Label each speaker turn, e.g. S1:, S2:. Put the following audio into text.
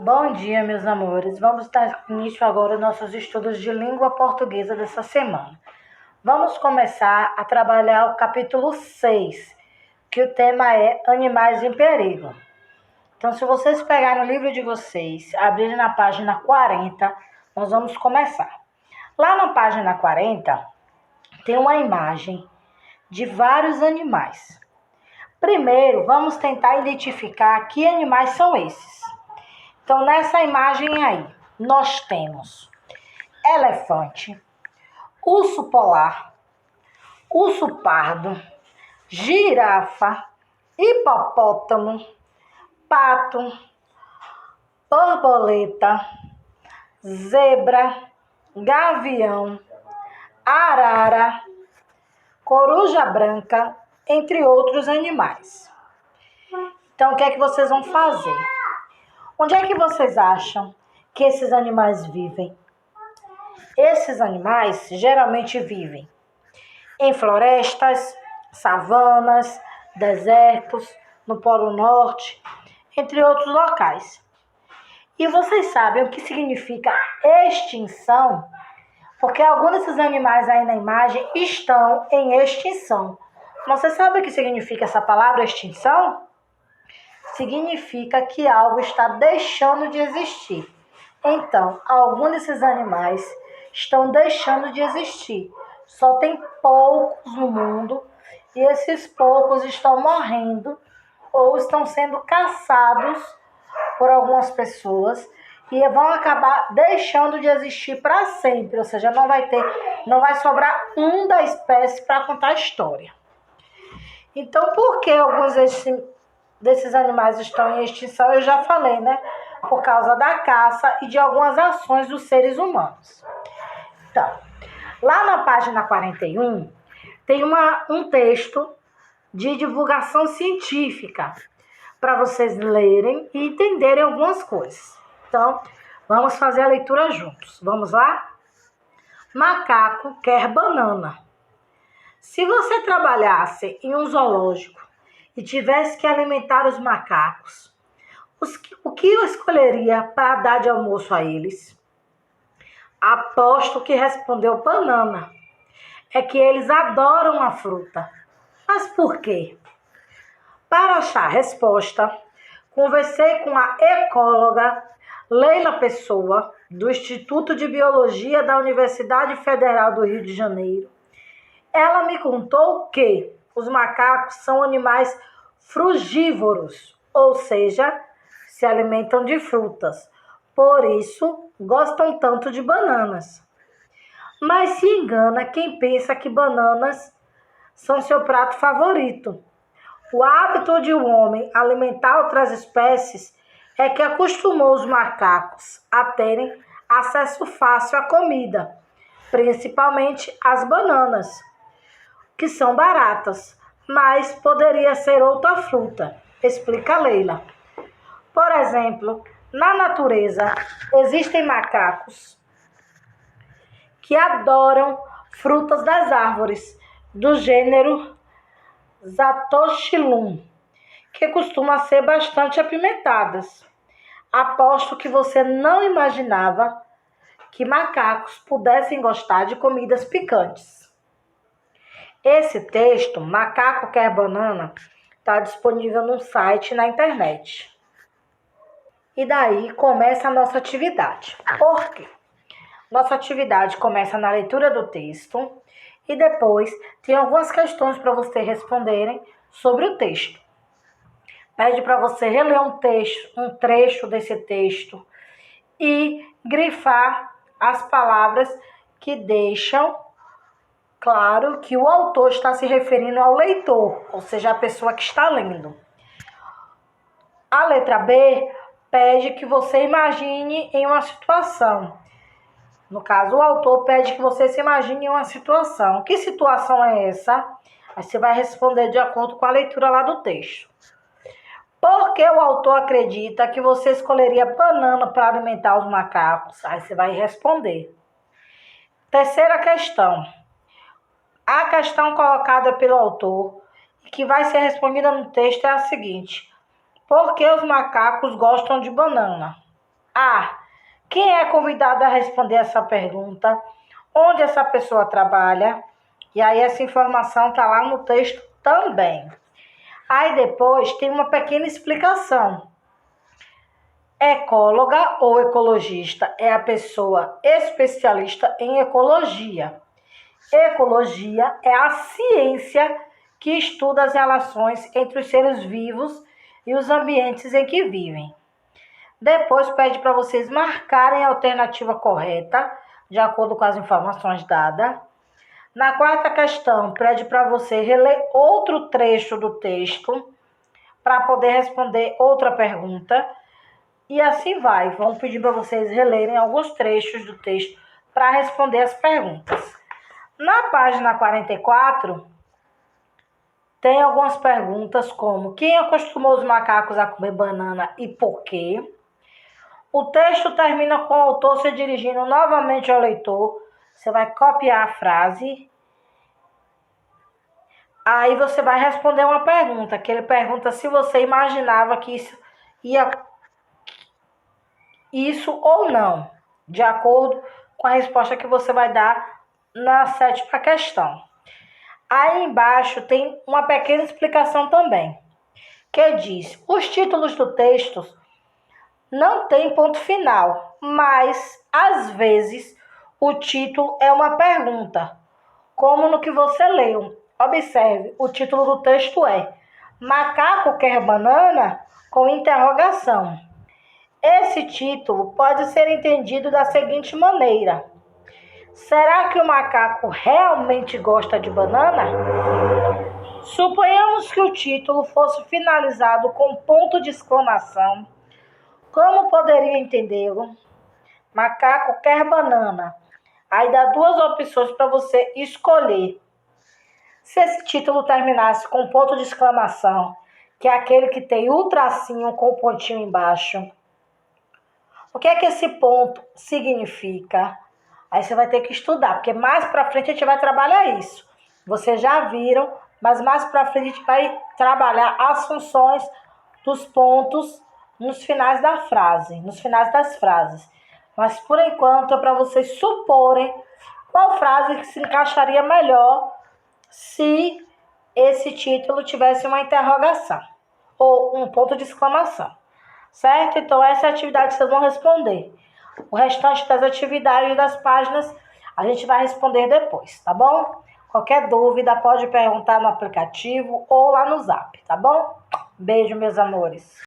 S1: Bom dia, meus amores. Vamos dar início agora aos nossos estudos de língua portuguesa dessa semana. Vamos começar a trabalhar o capítulo 6, que o tema é Animais em Perigo. Então, se vocês pegarem o livro de vocês, abrirem na página 40, nós vamos começar. Lá na página 40, tem uma imagem de vários animais. Primeiro, vamos tentar identificar que animais são esses. Então, nessa imagem aí, nós temos elefante, urso polar, urso pardo, girafa, hipopótamo, pato, borboleta, zebra, gavião, arara, coruja branca, entre outros animais. Então, o que é que vocês vão fazer? Onde é que vocês acham que esses animais vivem? Esses animais geralmente vivem em florestas, savanas, desertos, no Polo Norte, entre outros locais. E vocês sabem o que significa extinção? Porque alguns desses animais aí na imagem estão em extinção. Você sabe o que significa essa palavra extinção? Significa que algo está deixando de existir. Então, alguns desses animais estão deixando de existir. Só tem poucos no mundo e esses poucos estão morrendo ou estão sendo caçados por algumas pessoas e vão acabar deixando de existir para sempre. Ou seja, não vai sobrar um da espécie para contar a história. Então, por que alguns desses animais estão em extinção? Eu já falei, né? Por causa da caça e de algumas ações dos seres humanos. Então, lá na página 41, tem um texto de divulgação científica para vocês lerem e entenderem algumas coisas. Então, vamos fazer a leitura juntos. Vamos lá? Macaco quer banana. Se você trabalhasse em um zoológico e tivesse que alimentar os macacos, o que eu escolheria para dar de almoço a eles? Aposto que respondeu banana. É que eles adoram a fruta. Mas por quê? Para achar a resposta, conversei com a ecóloga Leila Pessoa, do Instituto de Biologia da Universidade Federal do Rio de Janeiro. Ela me contou que os macacos são animais frugívoros, ou seja, se alimentam de frutas. Por isso, gostam tanto de bananas. Mas se engana quem pensa que bananas são seu prato favorito. O hábito de um homem alimentar outras espécies é que acostumou os macacos a terem acesso fácil à comida, principalmente às bananas, que são baratas, mas poderia ser outra fruta, explica Leila. Por exemplo, na natureza existem macacos que adoram frutas das árvores, do gênero Zatoxilum, que costumam ser bastante apimentadas. Aposto que você não imaginava que macacos pudessem gostar de comidas picantes. Esse texto, Macaco Quer Banana, está disponível no site na internet. E daí começa a nossa atividade. Por quê? Nossa atividade começa na leitura do texto e depois tem algumas questões para vocês responderem sobre o texto. Pede para você reler um trecho desse texto e grifar as palavras que deixam claro que o autor está se referindo ao leitor, ou seja, a pessoa que está lendo. A letra B pede que você imagine em uma situação. No caso, o autor pede que você se imagine em uma situação. Que situação é essa? Aí você vai responder de acordo com a leitura lá do texto. Por que o autor acredita que você escolheria banana para alimentar os macacos? Aí você vai responder. Terceira questão. A questão colocada pelo autor, que vai ser respondida no texto, é a seguinte: por que os macacos gostam de banana? A. Quem é convidado a responder essa pergunta? Onde essa pessoa trabalha? E aí essa informação está lá no texto também. Aí depois tem uma pequena explicação. Ecóloga ou ecologista é a pessoa especialista em ecologia. Ecologia é a ciência que estuda as relações entre os seres vivos e os ambientes em que vivem. Depois pede para vocês marcarem a alternativa correta, de acordo com as informações dadas. Na quarta questão, pede para você reler outro trecho do texto para poder responder outra pergunta. E assim vai. Vamos pedir para vocês relerem alguns trechos do texto para responder as perguntas. Na página 44, tem algumas perguntas como: quem acostumou os macacos a comer banana e por quê? O texto termina com o autor se dirigindo novamente ao leitor. Você vai copiar a frase. Aí você vai responder uma pergunta, que ele pergunta se você imaginava que isso ou não, de acordo com a resposta que você vai dar na sétima questão. Aí embaixo tem uma pequena explicação também, que diz: os títulos do texto não tem ponto final, mas às vezes o título é uma pergunta, como no que você leu. Observe, o título do texto é Macaco quer banana? Com interrogação. Esse título pode ser entendido da seguinte maneira: será que o macaco realmente gosta de banana? Suponhamos que o título fosse finalizado com ponto de exclamação. Como poderia entendê-lo? Macaco quer banana. Aí dá duas opções para você escolher. Se esse título terminasse com ponto de exclamação, que é aquele que tem o tracinho com o pontinho embaixo, o que é que esse ponto significa? Aí você vai ter que estudar, porque mais para frente a gente vai trabalhar isso. Vocês já viram, mas mais para frente a gente vai trabalhar as funções dos pontos nos finais da frase, nos finais das frases. Mas por enquanto é para vocês suporem qual frase que se encaixaria melhor se esse título tivesse uma interrogação ou um ponto de exclamação. Certo? Então essa é a atividade que vocês vão responder. O restante das atividades das páginas a gente vai responder depois, tá bom? Qualquer dúvida pode perguntar no aplicativo ou lá no Zap, tá bom? Beijo, meus amores.